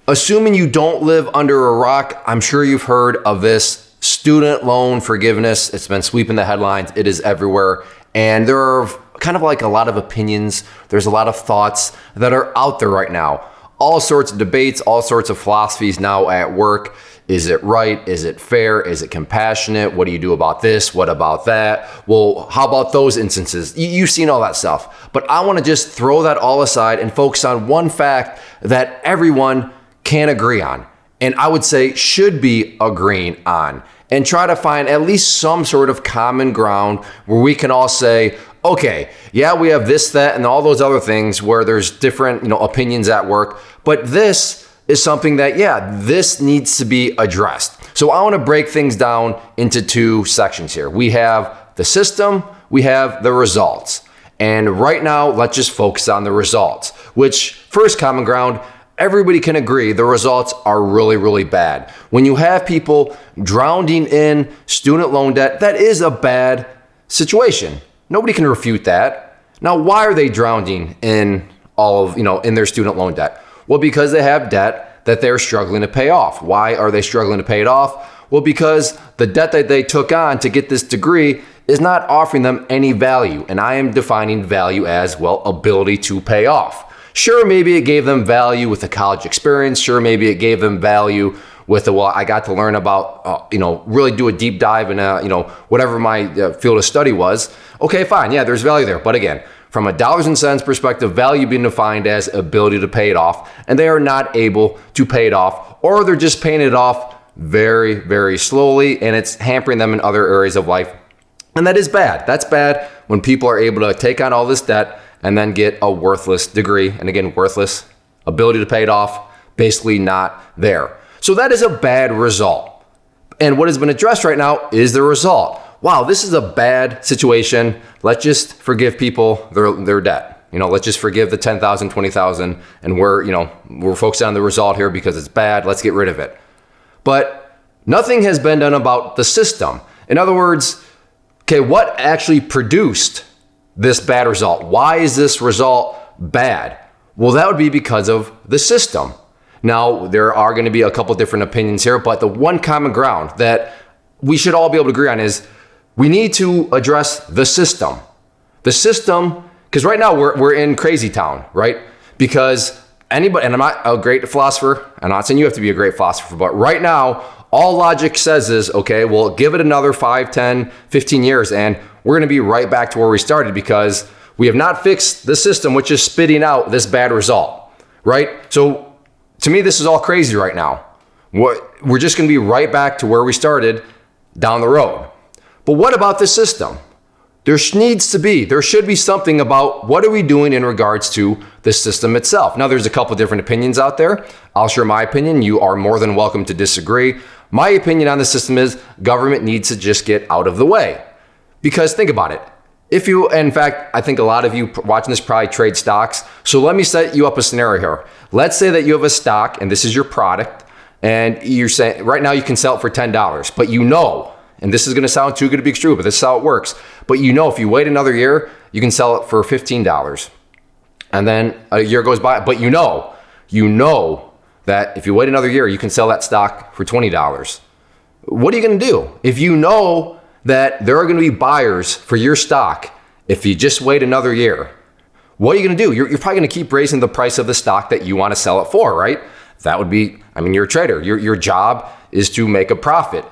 Assuming you don't live under a rock, I'm sure you've heard of this student loan forgiveness. It's been sweeping the headlines. It is everywhere. And there are kind of like a lot of opinions. There's a lot of thoughts that are out there right now. All sorts of debates, all sorts of philosophies now at work. Is it right? Is it fair? Is it compassionate? What do you do about this? What about that? Well, how about those instances? You've seen all that stuff. But I want to just throw that all aside and focus on one fact that everyone can agree on, and I would say should be agreeing on, and try to find at least some sort of common ground where we can all say, okay, yeah, we have this, that, and all those other things where there's different, opinions at work, but this is something that, this needs to be addressed. So I want to break things down into two sections here. We have the system, we have the results. And right now, let's just focus on the results, which first common ground, everybody can agree the results are really, really bad. When you have people drowning in student loan debt, that is a bad situation. Nobody can refute that. Now, why are they drowning in in their student loan debt? Well, because they have debt that they're struggling to pay off. Why are they struggling to pay it off? Well, because the debt that they took on to get this degree is not offering them any value. And I am defining value as, ability to pay off. Sure, maybe it gave them value with the college experience. Sure, maybe it gave them value with I got to learn about, really do a deep dive in, whatever my field of study was. Okay, fine. Yeah, there's value there. But again, from a dollars and cents perspective, value being defined as ability to pay it off, and they are not able to pay it off, or they're just paying it off very, very slowly, and it's hampering them in other areas of life. And that is bad. That's bad when people are able to take on all this debt and then get a worthless degree. And again, worthless, ability to pay it off, basically not there. So that is a bad result. And what has been addressed right now is the result. Wow, this is a bad situation. Let's just forgive people their debt. Let's just forgive the $10,000, $20,000, and we're focused on the result here because it's bad. Let's get rid of it. But nothing has been done about the system. In other words, okay, what actually produced this bad result? Why is this result bad? Well, that would be because of the system. Now, there are going to be a couple different opinions here, but the one common ground that we should all be able to agree on is we need to address the system. The system, because right now we're in crazy town, right? Because anybody, and I'm not a great philosopher, I'm not saying you have to be a great philosopher, but right now, all logic says is, okay, well, give it another 5, 10, 15 years, and we're going to be right back to where we started because we have not fixed the system, which is spitting out this bad result, right? So to me, this is all crazy right now. We're just going to be right back to where we started down the road. But what about the system? There should be something about what are we doing in regards to the system itself. Now, there's a couple different opinions out there. I'll share my opinion. You are more than welcome to disagree. My opinion on the system is government needs to just get out of the way. Because think about it. In fact, I think a lot of you watching this probably trade stocks. So let me set you up a scenario here. Let's say that you have a stock and this is your product and you're saying right now you can sell it for $10, but and this is going to sound too good to be true, but this is how it works. But if you wait another year, you can sell it for $15. And then a year goes by, but you know that if you wait another year, you can sell that stock for $20. What are you going to do? If you know that there are going to be buyers for your stock, if you just wait another year, what are you going to do? You're probably going to keep raising the price of the stock that you want to sell it for, right? That would be, you're a trader. Your job is to make a profit.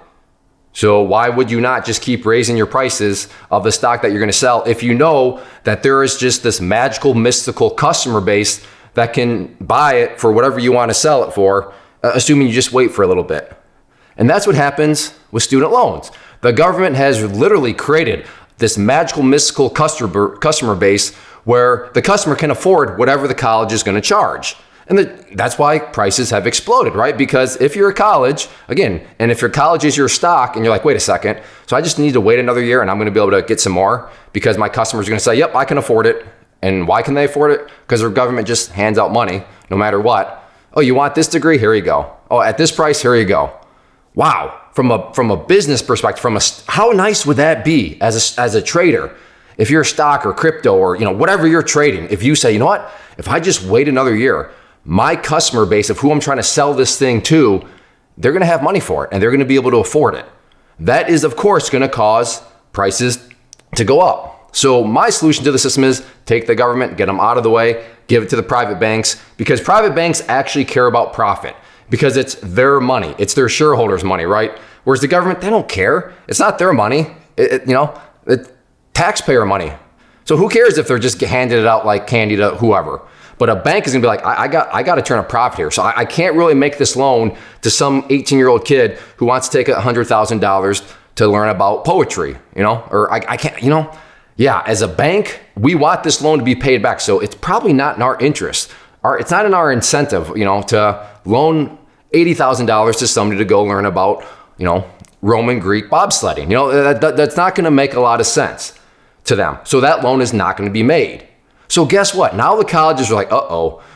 So why would you not just keep raising your prices of the stock that you're going to sell if you know that there is just this magical, mystical customer base that can buy it for whatever you want to sell it for, assuming you just wait for a little bit? And that's what happens with student loans. The government has literally created this magical, mystical customer base where the customer can afford whatever the college is going to charge. And that's why prices have exploded, right? Because if you're a college, again, and if your college is your stock and you're like, wait a second, so I just need to wait another year and I'm going to be able to get some more because my customers are going to say, yep, I can afford it. And why can they afford it? Because their government just hands out money no matter what. Oh, you want this degree? Here you go. Oh, at this price, here you go. Wow. From a business perspective, how nice would that be as a trader? If you're stock or crypto or whatever you're trading, if you say, you know what, if I just wait another year, my customer base of who I'm trying to sell this thing to, they're going to have money for it and they're going to be able to afford it. That is, of course, going to cause prices to go up. So my solution to the system is take the government, get them out of the way, give it to the private banks, because private banks actually care about profit because it's their money. It's their shareholders' money, right? Whereas the government, they don't care. It's not their money. It's taxpayer money. So who cares if they're just handing it out like candy to whoever? But a bank is gonna be like, I got to turn a profit here. So I can't really make this loan to some 18-year-old kid who wants to take $100,000 to learn about poetry, or I can't, Yeah, as a bank, we want this loan to be paid back. So it's probably not in our interest. It's not in our incentive, to loan $80,000 to somebody to go learn about, Roman Greek bobsledding. That's not going to make a lot of sense to them. So that loan is not going to be made. So guess what? Now the colleges are like,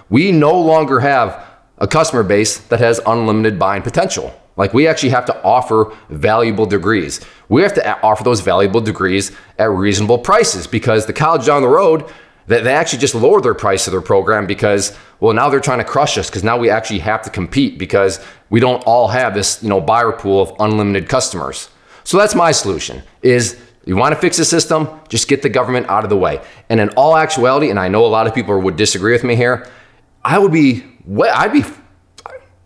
we no longer have a customer base that has unlimited buying potential. Like, we actually have to offer valuable degrees. We have to offer those valuable degrees at reasonable prices, because the college down the road, they actually just lowered their price of their program because, now they're trying to crush us because now we actually have to compete because we don't all have this, buyer pool of unlimited customers. So that's my solution is, you want to fix the system, just get the government out of the way. And in all actuality, and I know a lot of people would disagree with me here, I'd be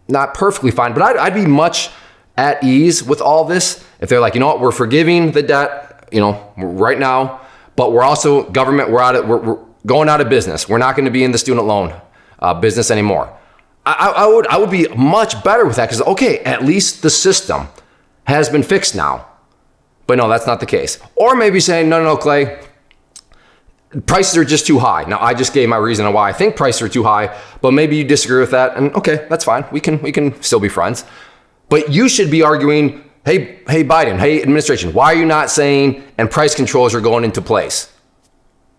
not perfectly fine, but I'd be much at ease with all this if they're like, we're forgiving the debt, right now, but we're also government, we're going out of business. We're not going to be in the student loan business anymore. I would be much better with that because, okay, at least the system has been fixed now. But no, that's not the case. Or maybe saying, no, Clay, prices are just too high. Now, I just gave my reason on why I think prices are too high, but maybe you disagree with that, and okay, that's fine. We can still be friends. But you should be arguing, hey Biden, hey administration, why are you not saying and price controls are going into place?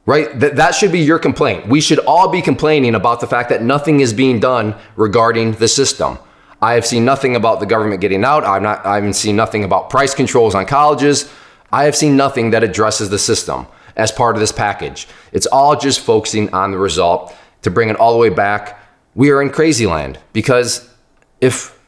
Right? That should be your complaint. We should all be complaining about the fact that nothing is being done regarding the system. I have seen nothing about the government getting out. I haven't seen nothing about price controls on colleges. I have seen nothing that addresses the system as part of this package. It's all just focusing on the result to bring it all the way back. We are in crazy land because if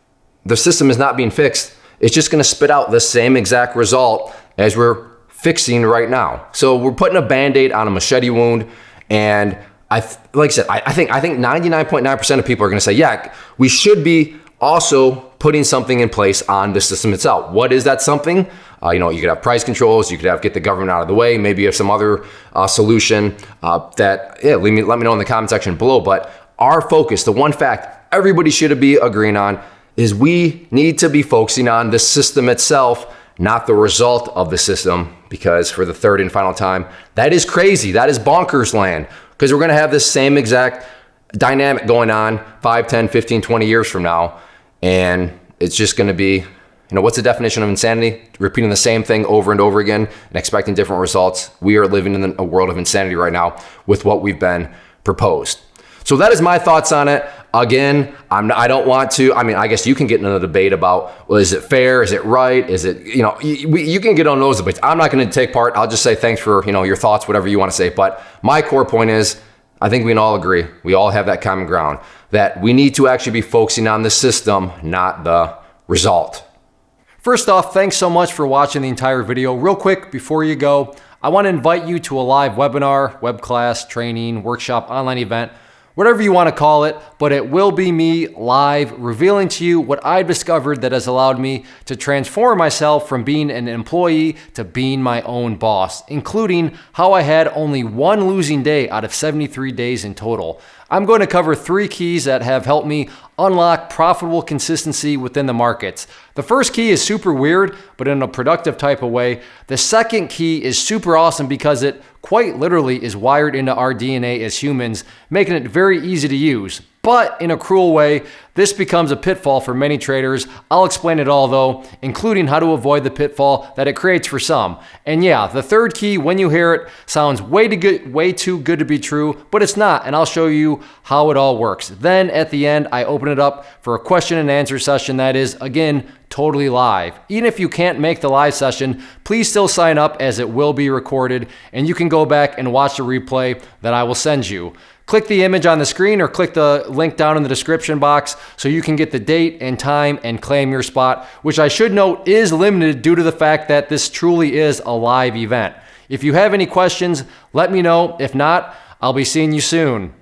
the system is not being fixed, it's just going to spit out the same exact result as we're fixing right now. So we're putting a Band-Aid on a machete wound, and like I said, I think 99.9% of people are going to say, yeah, we should be also putting something in place on the system itself. What is that something? You could have price controls, you could have get the government out of the way, maybe you have some other solution let me know in the comment section below. But our focus, the one fact everybody should be agreeing on, is we need to be focusing on the system itself, not the result of the system, because for the third and final time, that is crazy. That is bonkers land, because we're going to have this same exact dynamic going on 5, 10, 15, 20 years from now. And it's just going to be, what's the definition of insanity? Repeating the same thing over and over again and expecting different results. We are living in a world of insanity right now with what we've been proposed. So that is my thoughts on it. Again, I don't want to, I guess you can get into a debate about, well, is it fair? Is it right? Is it, you can get on those debates. I'm not going to take part. I'll just say thanks for, your thoughts, whatever you want to say. But my core point is, I think we can all agree, we all have that common ground, that we need to actually be focusing on the system, not the result. First off, thanks so much for watching the entire video. Real quick, before you go, I want to invite you to a live webinar, web class, training, workshop, online event, whatever you want to call it, but it will be me live revealing to you what I've discovered that has allowed me to transform myself from being an employee to being my own boss, including how I had only one losing day out of 73 days in total. I'm going to cover 3 keys that have helped me unlock profitable consistency within the markets. The first key is super weird, but in a productive type of way. The second key is super awesome because it quite literally is wired into our DNA as humans, making it very easy to use. But in a cruel way, This becomes a pitfall for many traders. I'll explain it all though, including how to avoid the pitfall that it creates for some. And yeah, the third key, when you hear it, sounds way too good to be true, but it's not, and I'll show you how it all works. Then at the end, I open it up for a question and answer session that is, again, totally live. Even if you can't make the live session, please still sign up as it will be recorded, and you can go back and watch the replay that I will send you. Click the image on the screen or click the link down in the description box so you can get the date and time and claim your spot, which I should note is limited due to the fact that this truly is a live event. If you have any questions, let me know. If not, I'll be seeing you soon.